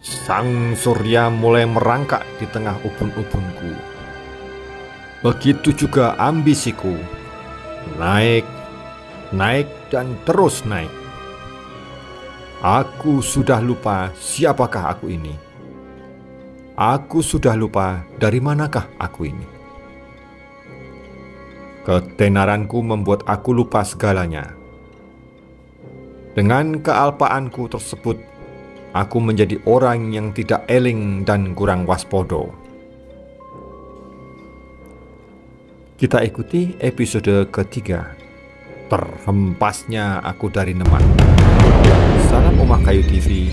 Sang surya mulai merangkak di tengah ubun-ubunku. Begitu juga ambisiku. Naik, naik dan terus naik. Aku sudah lupa siapakah aku ini. Aku sudah lupa dari manakah aku ini. Ketenaranku membuat aku lupa segalanya. Dengan kealpaanku tersebut, aku menjadi orang yang tidak eling dan kurang waspodo. Kita ikuti episode ketiga. Terhempasnya aku dari Neman. Salam Omah Kayu TV.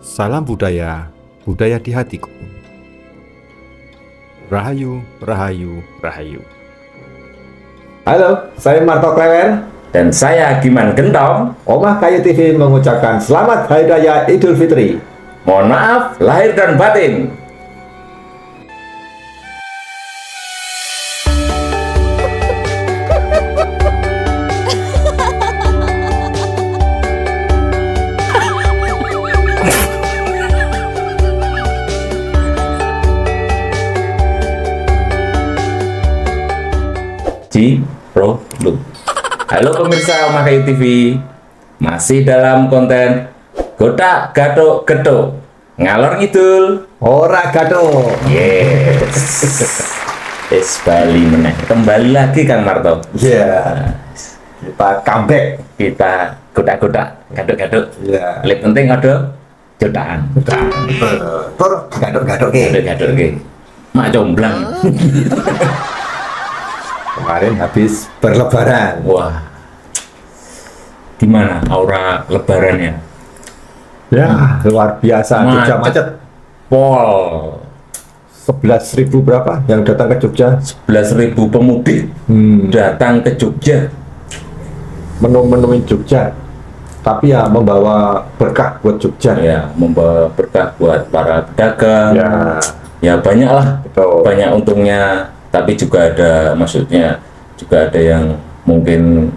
Salam budaya, budaya di hatiku. Rahayu, rahayu, rahayu. Halo, saya Marto Klewer. Dan saya Giman Gentong. Omah Kayu TV mengucapkan Selamat Hari Raya Idul Fitri. Mohon maaf lahir dan batin. Prolog. Halo pemirsa Omah Kayu TV, masih dalam konten Godak Gathuk Gethuk ngalor ngidul Ora gathuk. Yes. Bali meneh. Kembali lagi Kang Marto. Iya. Kita comeback. Kita godak-godak, gaduk-gaduk. Iya. Lip penting ada jodakan. Tur gathuk-gathuk ke. Gaduk-gaduk ke. Mak comblang. Kemarin habis berlebaran. Wah. Gimana aura lebarannya? Ya, luar biasa. Jogja macet. Pol 11.000 berapa yang datang ke Jogja? 11.000 pemudik datang ke Jogja. Menu-menuin Jogja. Tapi ya membawa berkah buat Jogja. Ya, membawa berkah buat para pedagang. Ya. Ya banyak lah. Betul. Banyak untungnya. Tapi juga ada, maksudnya juga ada yang mungkin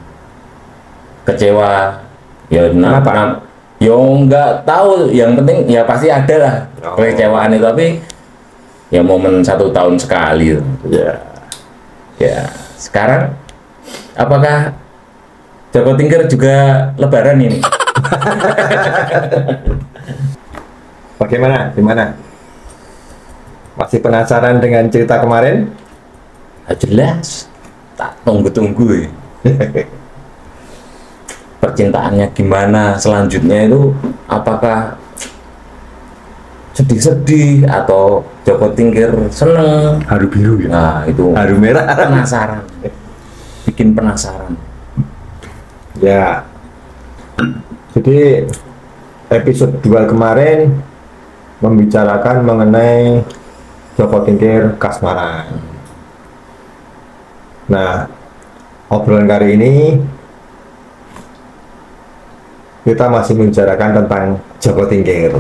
kecewa. Ya, Kenapa? Ya nggak tahu. Yang penting ya pasti ada lah kekecewaan itu. Tapi ya momen 1 tahun sekali. Ya. Ya, sekarang apakah Joko Tingkir juga lebaran ini? Bagaimana? Gimana? Masih penasaran dengan cerita kemarin? Jelas, tak tunggu-tunggu ya. Percintaannya gimana selanjutnya itu, apakah sedih-sedih atau Joko Tingkir seneng? Haru biru ya? Nah itu Haru merah. penasaran, bikin penasaran. Ya. Jadi episode 2 kemarin membicarakan mengenai Joko Tingkir kasmaran. Nah, obrolan kali ini kita masih membicarakan tentang Joko Tingkir.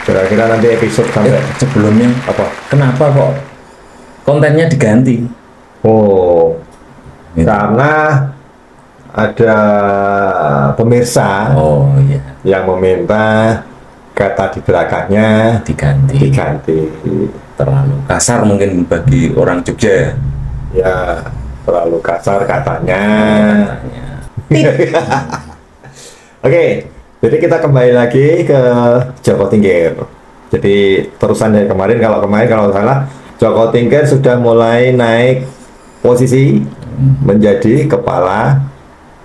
Kira-kira nanti episode sampai Sebelumnya apa? kenapa kok kontennya diganti? Oh, Gitu. karena ada pemirsa Oh iya, yang meminta kata di belakangnya diganti. Terlalu kasar mungkin bagi orang Jogja ya. Ya, terlalu kasar katanya. Katanya. Oke, jadi kita kembali lagi ke Joko Tingkir. Jadi terusan dari kemarin, kalau salah Joko Tingkir sudah mulai naik posisi menjadi kepala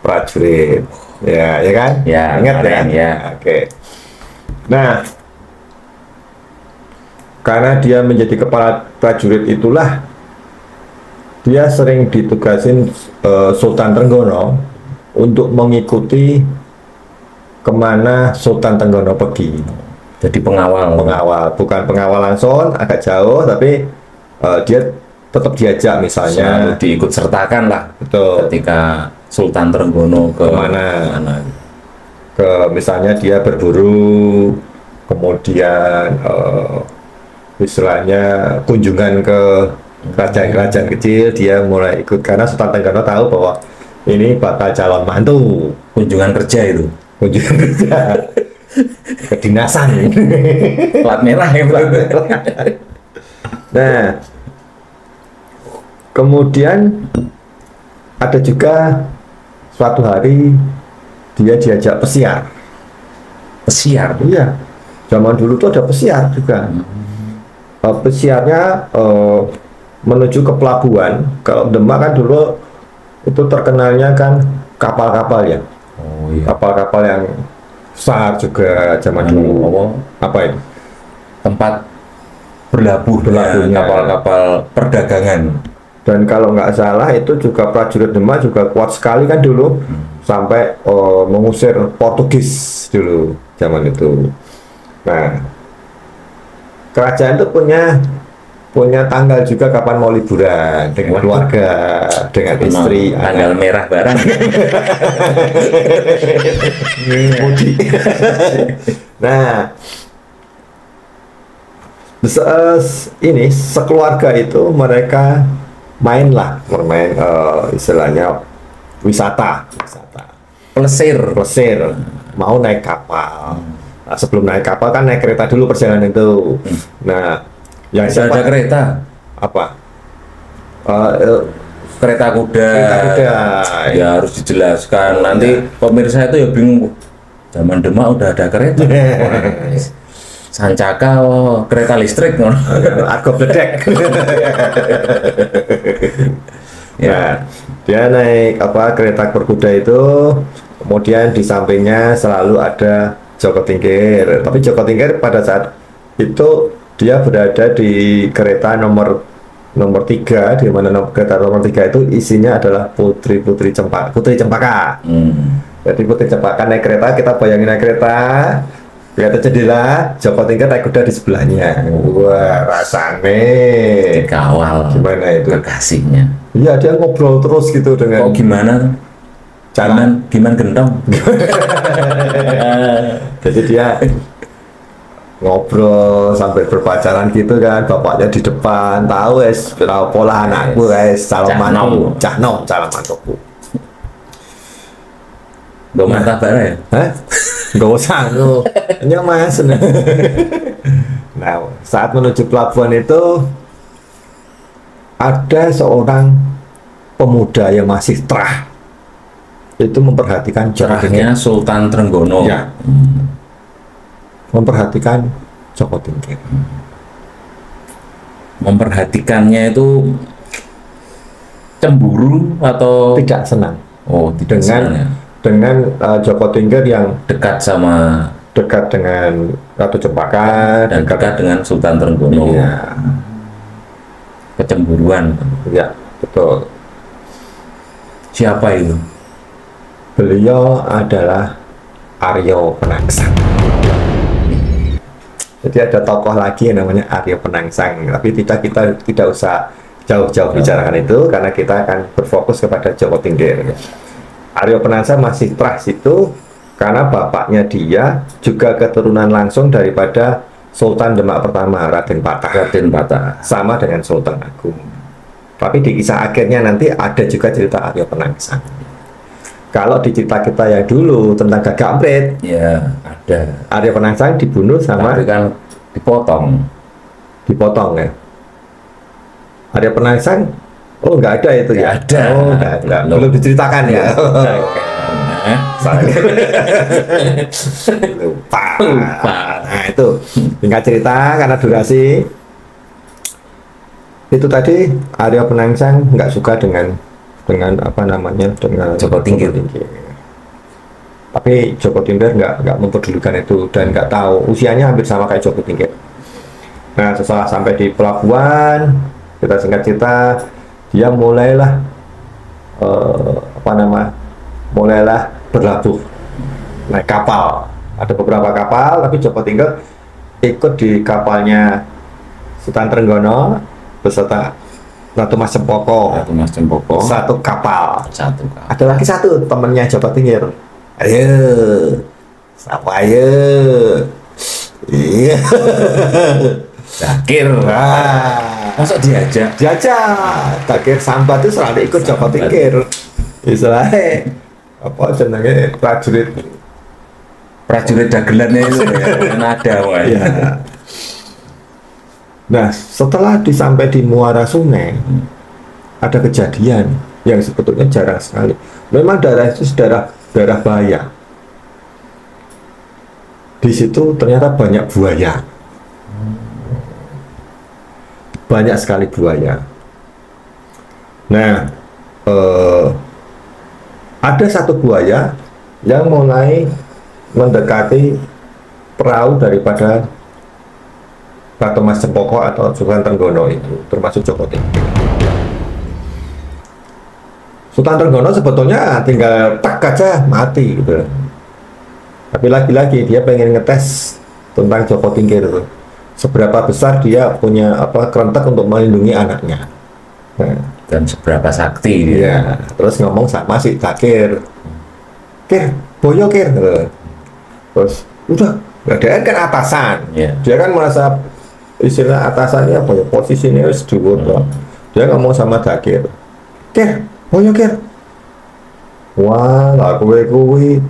prajurit. Ya, ya kan? Ya, Ingat ya? keren, ya. Oke. Nah, karena dia menjadi kepala prajurit itulah dia sering ditugasin Sultan Trenggono untuk mengikuti kemana Sultan Trenggono pergi. Jadi pengawal. Bukan pengawal langsung, agak jauh, tapi dia tetap diajak misalnya. Selalu diikut sertakan lah. Betul. Ketika Sultan Trenggono ke Kemana? mana. Ke misalnya dia berburu, kemudian istilahnya kunjungan ke kerajaan-kerajaan kecil, dia mulai ikut karena Sultan Trenggono tahu bahwa ini bakal calon mantu. Kunjungan kerja itu. Kunjungan kerja. kedinasan. Plat merah ya Bang. Nah, kemudian ada juga suatu hari dia diajak pesiar. Pesiar. Iya, zaman dulu tuh ada pesiar juga. Pesiarnya menuju ke pelabuhan. Kalau Demak kan dulu itu terkenalnya kan kapal-kapal ya. Oh iya. Kapal-kapal yang besar juga zaman dulu. Apa itu? Tempat berlabuhnya Berlabuhnya. kapal-kapal perdagangan. Dan kalau nggak salah itu juga prajurit Demak juga kuat sekali kan dulu, sampai mengusir Portugis dulu zaman itu. Nah, kerajaan itu punya tanggal juga kapan mau liburan dengan keluarga, dengan istri, Tanggal merah barang. mudik. Nah, ini sekeluarga itu mereka bermain istilahnya wisata, Plesir. plesir, mau naik kapal. Nah, sebelum naik kapal kan naik kereta dulu perjalanan itu. Nah, yang Bisa ada kereta. apa? Kereta kuda. Kereta kuda. Ya harus dijelaskan. Nanti pemirsa itu ya bingung. Zaman Demak udah ada kereta. Wah, Sancaka, kereta listrik. Argo bedek. Ya, dia naik kereta berkuda itu, kemudian di sampingnya selalu ada Joko Tingkir. Tapi Joko Tingkir pada saat itu dia berada di kereta nomor 3, di mana kereta nomor 3 itu isinya adalah putri Cempaka. Jadi putri Cempaka naik kereta, kita bayangin naik kereta jendela, Joko Tingkir naik kuda di sebelahnya. Wah, rasane Dikawal. gimana itu? Kekasihnya. Iya, dia ngobrol terus gitu dengan Oh gimana? Gimana gentong? Jadi dia ngobrol sampai berpacaran gitu kan, bapaknya di depan tahu pola anakku calon mantu, calon mantuku. Gak martabak ya? Hah? Gak usah lu, ini mas. Nah, saat menuju pelabuhan itu ada seorang pemuda yang masih terah, itu memperhatikan Joko Cerahnya Tingkir. Sultan Trenggono. Ya. Memperhatikan Joko Tingkir. Memperhatikannya itu cemburu atau Tidak senang Oh, tidak senang ya. dengan Joko Tingkir yang Dekat sama dekat dengan Ratu Cempaka dan dekat dengan Sultan Trenggono. ya, Kecemburuan. ya betul. Siapa itu? Beliau adalah Aryo Penangsang. Jadi ada tokoh lagi yang namanya Aryo Penangsang, tapi kita tidak usah jauh-jauh bicarakan itu karena kita akan berfokus kepada Joko Tingkir. Aryo Penangsang masih terah situ karena bapaknya dia juga keturunan langsung daripada Sultan Demak pertama, Raden Patah, sama dengan Sultan Agung. Tapi di kisah akhirnya nanti ada juga cerita Aryo Penangsang. Kalau di cerita kita yang dulu tentang Gagak Emprit, Ya, ada. Aryo Penangsang dibunuh sama Tapi kan dipotong ya. Aryo Penangsang, nggak ada itu Nggak ya? ada. Oh, nggak ada. Belum diceritakan ya? Lupa. Nah itu singkat cerita karena durasi. Itu tadi Aryo Penangsang nggak suka dengan Joko Tingkir. Tapi Joko Tingkir nggak mempedulikan itu dan nggak tahu, usianya hampir sama kayak Joko Tingkir. Nah, setelah sampai di pelabuhan, kita singkat cerita, dia mulailah berlabuh naik kapal. Ada beberapa kapal, tapi Joko Tingkir ikut di kapalnya Sultan Trenggono beserta Ratu Mas Cempoko. Satu kapal. Ada lagi satu temennya Joko Tingkir. Ayo, siapa ayo? Iya. Zakir. Masa diajak? Zakir Sambat itu selalu ikut Joko Tingkir. Istilahnya apa jenenge prajurit prajurit dagelannya itu ya, ada wah. Ya. Nah, setelah sampai di muara sungai, ada kejadian yang sebetulnya jarang sekali. Memang daerah itu daerah bahaya. Di situ ternyata banyak buaya. Banyak sekali buaya. Nah, ada satu buaya yang mulai mendekati perahu daripada Batu Mas Cempoko atau Sultan Trenggono itu, termasuk Joko Tingkir. Sultan Trenggono sebetulnya tinggal tak aja mati gitu. Tapi lagi-lagi dia pengen ngetes tentang Joko Tingkir itu. Seberapa besar dia punya kerentak untuk melindungi anaknya. Nah, Dan seberapa sakti dia. iya, terus ngomong sama si Takir. Kir, boyo Kir. Terus udah, dia kan atasan. Iya. Dia kan merasa istilah atasannya posisinya harus dhuwur loh. Dia ngomong sama Takir. Kir, boyo Kir. Wah, lah kuwi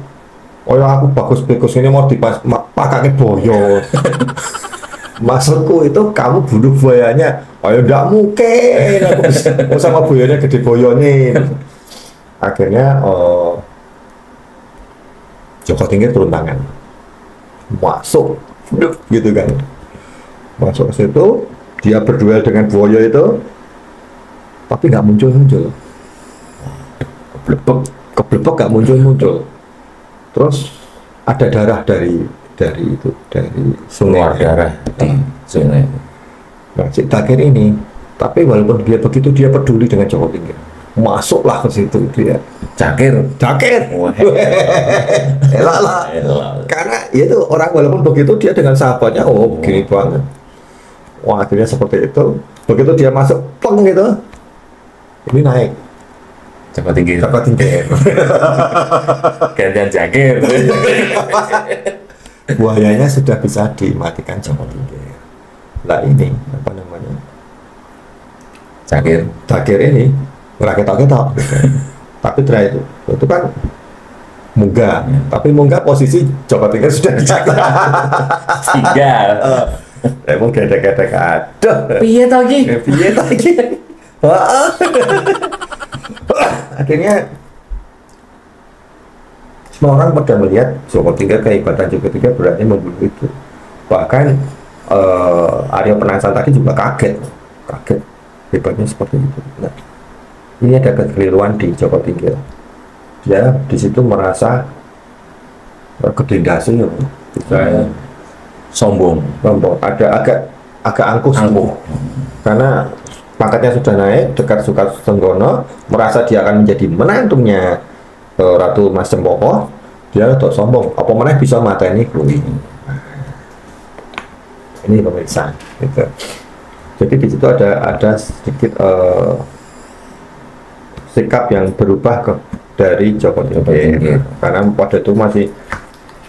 aku bagus-bagus ini mau dipakake boyo. Maksudku itu kamu bunuh buayanya. Ayo ndak mungkin aku bisa sama buayanya gede boyone. Akhirnya Joko Tingkir turun tangan. Masuk gitu kan. Masuk ke situ, dia berduel dengan buaya itu. Tapi nggak muncul-muncul. Keblebek nggak muncul-muncul. Terus ada darah dari sungai. Keluar darah di sungai. Nah, si Takir ini, tapi walaupun dia begitu, dia peduli dengan Joko Tingkir. Masuklah ke situ dia. Cakir. Wah, elak lah. Karena itu orang walaupun begitu dia dengan sahabatnya, gini banget. Wah, akhirnya seperti itu. Begitu dia masuk, pleng gitu, ini naik. Joko Tingkir. Gantian Cakir. Buayanya sudah bisa dimatikan Joko Tingkir. Lah ini apa namanya? Cakir ini ngeraketok-ketok. Tapi terakhir itu kan munggah. Tapi munggah posisi Joko Tingkir sudah dijaga. Tinggal. Emang gedek-gedek aduh. Piye to iki? Piye to iki? Akhirnya semua orang pada melihat Joko Tingkir, kehebatan Joko Tingkir berani membunuh itu. Bahkan Arya Penasaran tadi juga kaget hebatnya seperti itu. Nah, ini ada kekeliruan di Joko Tingkir. Dia di situ merasa kedendasi, sombong, ada agak angkuh. Karena pangkatnya sudah naik dekat Sultan Trenggono, merasa dia akan menjadi menantunya Ratu Mas Cempoko. Dia untuk sombong, apa mana bisa mateni kuwi. Ini pemirsa gitu. Jadi di situ ada sedikit sikap yang berubah dari Joko Tingkir. Karena pada itu masih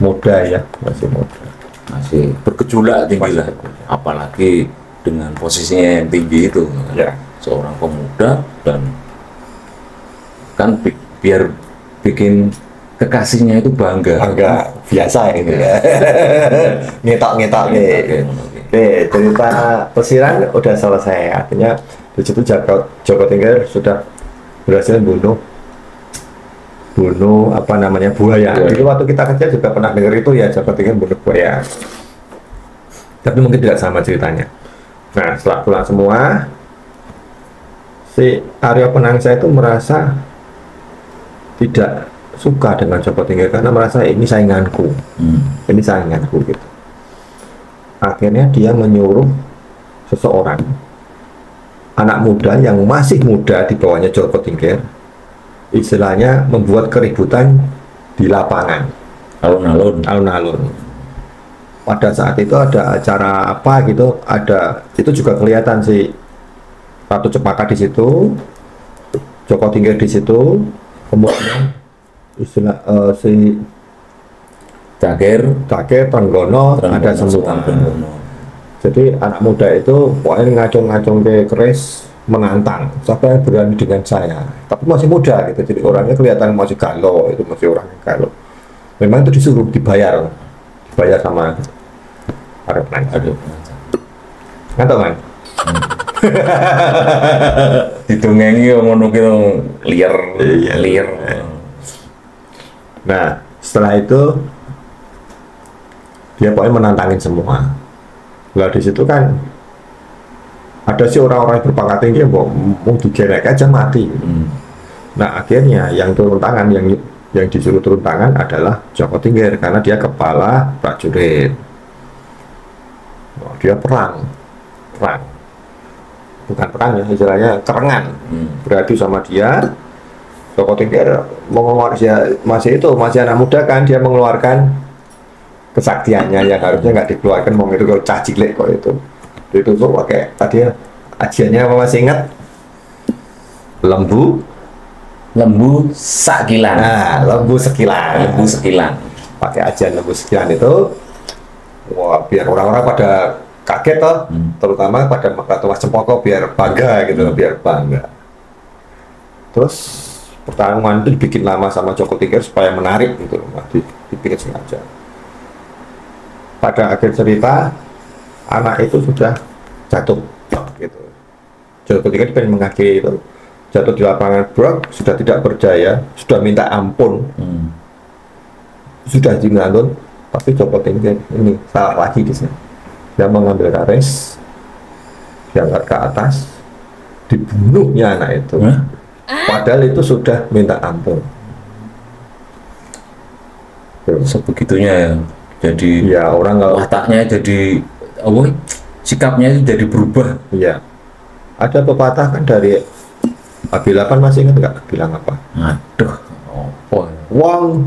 muda ya, masih bergejolak tinggi lah, apalagi dengan posisinya yang tinggi itu ya. Seorang pemuda dan kan biar bikin kekasihnya itu bangga biasa ini ya. ngetok nih. Oke, cerita pesiran udah selesai. Artinya di situ Joko Tingkir sudah berhasil bunuh buaya. Jadi waktu kita kecil juga pernah dengar itu ya, Joko Tingkir bunuh buaya. Tapi mungkin tidak sama ceritanya. Nah, setelah pulang semua, si Arya Penangsa itu merasa tidak suka dengan Joko Tingkir karena merasa ini sainganku gitu. Akhirnya dia menyuruh seseorang, anak muda yang masih muda di bawahnya Joko Tingkir, istilahnya membuat keributan di lapangan, alun-alun. Pada saat itu ada acara apa gitu, itu juga kelihatan si Ratu Cempaka di situ, Joko Tingkir di situ, kemudian istilah si Cakir Trenggono ada semua. Jadi anak muda itu pokoknya ngacung-ngacung ke keris menantang siapa yang berani dengan saya, tapi masih muda gitu, jadi orangnya kelihatan masih galau, itu masih orang yang galau. memang itu disuruh dibayar sama para pelancong. Aduh. Ngantuk kan? Didongengi ngono ki liar. Iya. Liar. Nah, setelah itu dia pokoknya menantangin semua. Lah di situ kan ada sih orang-orang yang berpangkat tinggi yang mau digerek aja mati. Nah, akhirnya yang turun tangan, yang disuruh turun tangan adalah Joko Tingkir karena dia kepala prajurit. Oh, dia perang, bukan perang ya, istilahnya kerengan. Beradu sama dia. Joko Tingkir mengeluarkan, masih anak muda kan, dia mengeluarkan kesaktiannya yang harusnya nggak dikeluarkan. Mau itu kalau cah cilik kok itu tuh pakai tadi ajiannya apa masih ingat? Lembu sakilan. Nah, lembu sekilan. Pakai ajian lembu sekilan itu, wah biar orang-orang pada kaget toh, terutama pada Ratu Mas Cempaka biar bangga gitu, biar bangga. Terus pertarungan itu dibikin lama sama Joko Tingkir supaya menarik gitu, dibikin sengaja. Pada akhir cerita, anak itu sudah jatuh gitu. Joko Tingkir pengen mengakhiri itu, jatuh di lapangan brok, sudah tidak berdaya, sudah minta ampun, sudah jingalun, tapi Joko Tingkir ini salah lagi di sini. Dia mengambil kares, diangkat ke atas, dibunuhnya anak itu. Padahal itu sudah minta ampun. Sebegitunya ya. Jadi ya orang kalau wataknya jadi sikapnya itu jadi berubah. Iya. Ada pepatah kan dari Abilapan, masih ingat nggak bilang apa? Aduh, apa? Wong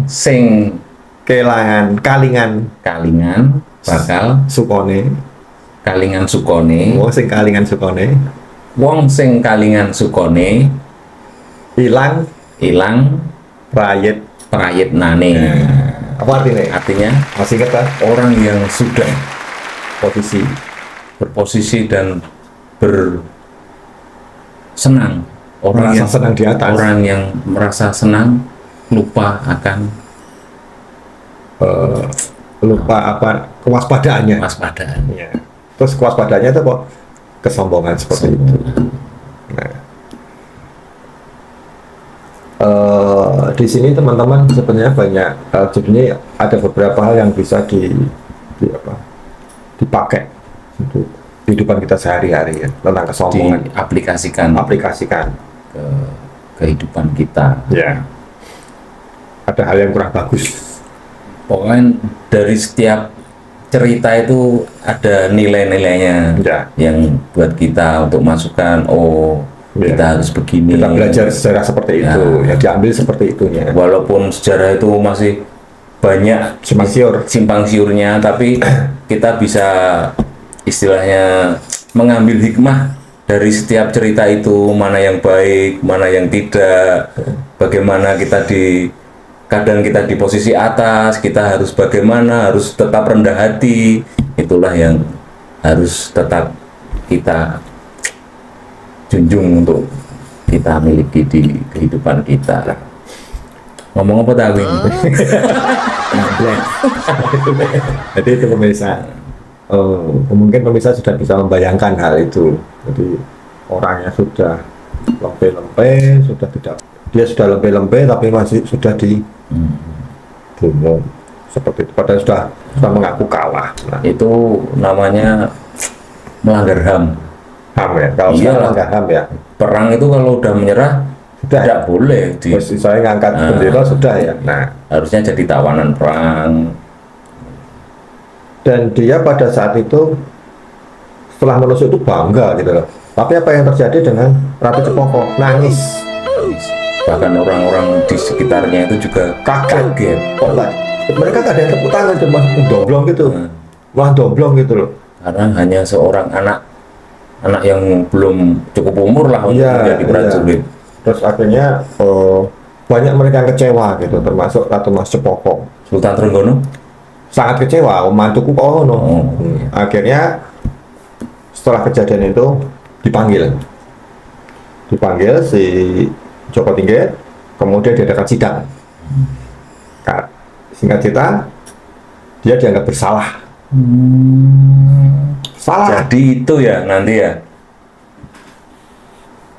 sing kalingan bakal sukone. kalingan sukone. Wong sing kalingan sukone. Wong sing kalingan sukone Hilang prayit nane. Apa artinya? Artinya Masih ingat kan? orang yang sudah Berposisi dan bersenang, Merasa senang di atas. orang yang merasa senang lupa akan lupa apa kewaspadaannya. waspadaan. Ya. Terus kewaspadaannya itu kok kesombongan seperti itu. Nah, di sini teman-teman sebenarnya banyak, sebenarnya ada beberapa hal yang bisa dipakai untuk kehidupan kita sehari-hari ya, tentang kesombongan. Aplikasikan ke kehidupan kita. Ya. Ada hal yang kurang bagus. Pokoknya dari setiap cerita itu ada nilai-nilainya Ya. yang buat kita untuk masukkan, Ya. kita harus begini. Kita belajar sejarah seperti Ya. itu, yang diambil seperti itunya. Walaupun sejarah itu masih banyak simpang siurnya, tapi kita bisa istilahnya mengambil hikmah dari setiap cerita itu, mana yang baik, mana yang tidak, bagaimana kadang kita di posisi atas, kita harus bagaimana, harus tetap rendah hati. Itulah yang harus tetap kita junjung untuk kita miliki di kehidupan kita. Ngomong apa tadi? Jadi itu pemirsa, mungkin pemirsa sudah bisa membayangkan hal itu. Jadi orangnya sudah lempe-lempe, dia sudah lempe-lempe tapi masih sudah dibunuh seperti itu. Padahal sudah mengaku kalah. Nah, Itu namanya melanggar HAM. HAM ya, kalau Iya sekarang lah. nggak HAM ya. Perang itu kalau udah menyerah Sudah. tidak boleh Terus saya ngangkat bendera sudah ya. Nah, harusnya jadi tawanan perang. dan dia pada saat itu setelah menusuk itu bangga gitu loh. Tapi apa yang terjadi dengan Ratu Cempaka? Nangis. Bahkan orang-orang di sekitarnya itu juga Kaget. Kok nggak? Mereka tak ada yang tepuk tangan, cuma domblong gitu. Malah domblong gitu loh. karena hanya seorang anak yang belum cukup umur lah untuk Iya, menjadi prajurit. Terus akhirnya banyak mereka yang kecewa gitu, termasuk Ratu Mas Cempaka. Sultan Trenggono Sangat kecewa, mantuku kok ono. Oh. Akhirnya setelah kejadian itu dipanggil si Joko Tingkir, kemudian diadakan sidang. Singkat cerita, dia dianggap bersalah. Salah. Jadi itu ya nanti ya.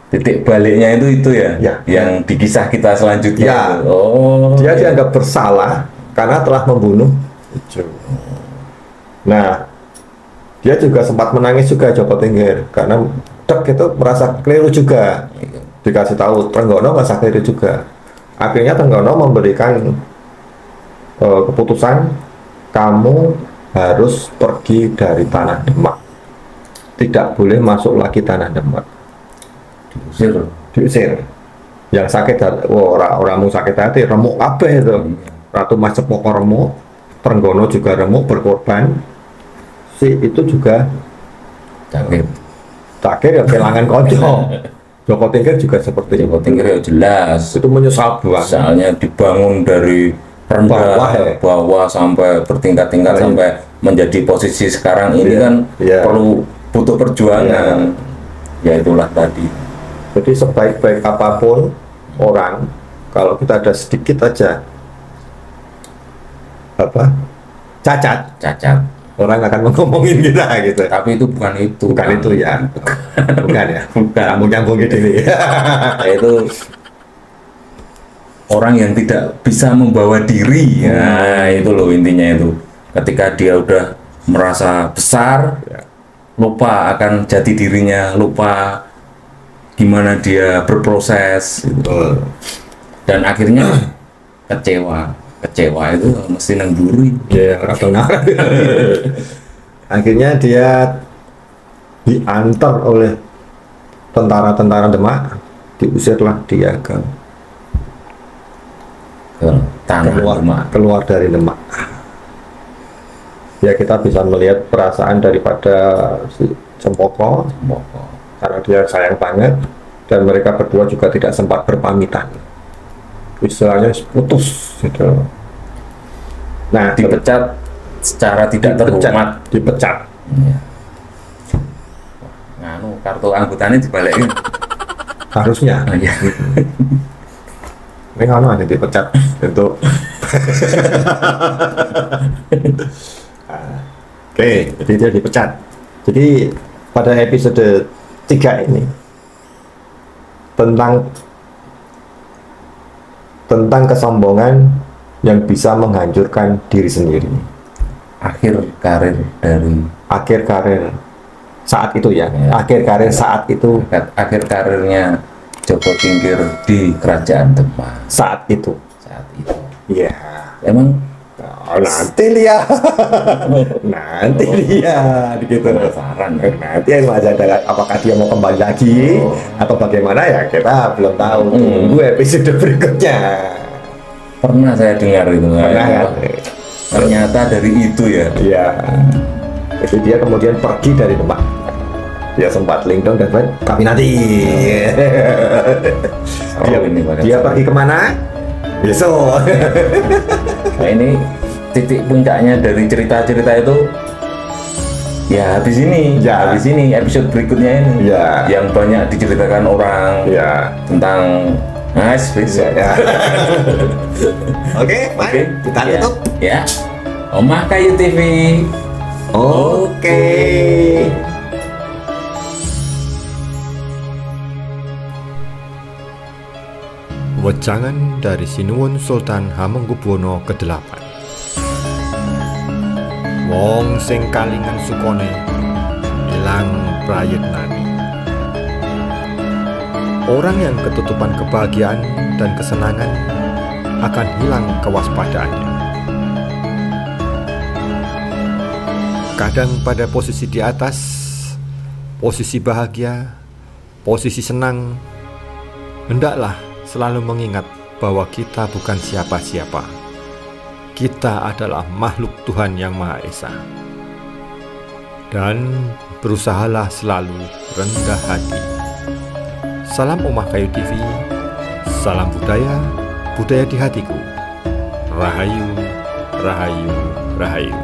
Titik baliknya itu ya, Ya. yang di kisah kita selanjutnya. Ya. Itu. Oh. Dia dianggap bersalah karena telah membunuh Ijo. Nah, dia juga sempat menangis juga Joko Tingkir karena Dek itu merasa keliru juga. Dikasih tahu Trenggono merasa keliru juga. Akhirnya Trenggono memberikan keputusan, kamu harus pergi dari tanah Demak. Tidak boleh masuk lagi tanah Demak. Diusir. Yang sakit hati, orang sakit hati remuk kabeh itu. Ratu Majapahit remuk, Trenggono juga remuk berkorban. Si itu juga Cakir ya kehilangan konco. Joko Tingkir juga seperti Joko Tingkir ya jelas. itu menyesal banget. Soalnya dibangun dari rendah bawah sampai bertingkat-tingkat sampai menjadi posisi sekarang ini kan perlu butuh perjuangan. Ya itulah tadi. Jadi sebaik-baik apapun orang, kalau kita ada sedikit aja cacat, orang akan ngomongin kita gitu. Tapi itu bukan itu. Bukan itu ya. Bukan ya. Bukan. Nyambung gitu ini. Itu orang yang tidak bisa membawa diri. Nah, itu loh intinya itu. Ketika dia udah merasa besar, lupa akan jati dirinya, lupa gimana dia berproses gitu. Dan akhirnya kecewa itu mesti nang buri Ya, atau akhirnya dia diantar oleh tentara-tentara Demak, diusirlah dia ke tanah Demak. keluar dari Demak. Ya, kita bisa melihat perasaan daripada si Cempoko karena dia sayang banget, dan mereka berdua juga tidak sempat berpamitan, istilahnya putus gitu. Nah, Dipecat secara tidak terhormat. dipecat. Ya. Nganu kartu anggotanya dibalikin. Harusnya Ya. ini kan ada dipecat untuk oke, jadi dia dipecat. Jadi pada episode 3 ini tentang kesombongan yang bisa menghancurkan diri sendiri. Akhir karir Saat itu ya. Akhir karir saat itu. akhir karirnya Joko Tingkir di Kerajaan Demak Saat itu. Iya. Emang Nanti lihat. Nanti lihat gitu. penasaran. Nanti yang ada apakah dia mau kembali lagi atau bagaimana ya kita belum tahu. Tunggu episode berikutnya. Pernah saya dengar itu. Pernah kan? Ternyata dari itu ya. Iya. Jadi dia kemudian pergi dari Demak. Dia sempat linkedin dan lain, tapi nanti. Dia pergi kemana? Besok. Nah ini titik puncaknya dari cerita-cerita itu ya habis ini, habis ini episode berikutnya ini yang banyak diceritakan orang tentang Oke, kita tutup ya. Omah Kayu TV. Oke. Wejangan dari Sinuwun Sultan Hamengkubuwono ke-8. Wong sing kalingan sukone ilang prayitnane. Orang yang ketutupan kebahagiaan dan kesenangan akan hilang kewaspadaannya. Kadang pada posisi di atas, posisi bahagia, posisi senang, hendaklah selalu mengingat bahwa kita bukan siapa-siapa. Kita adalah makhluk Tuhan Yang Maha Esa. Dan berusahalah selalu rendah hati. Salam Omah Kayu TV, salam budaya, budaya di hatiku. Rahayu, rahayu, rahayu.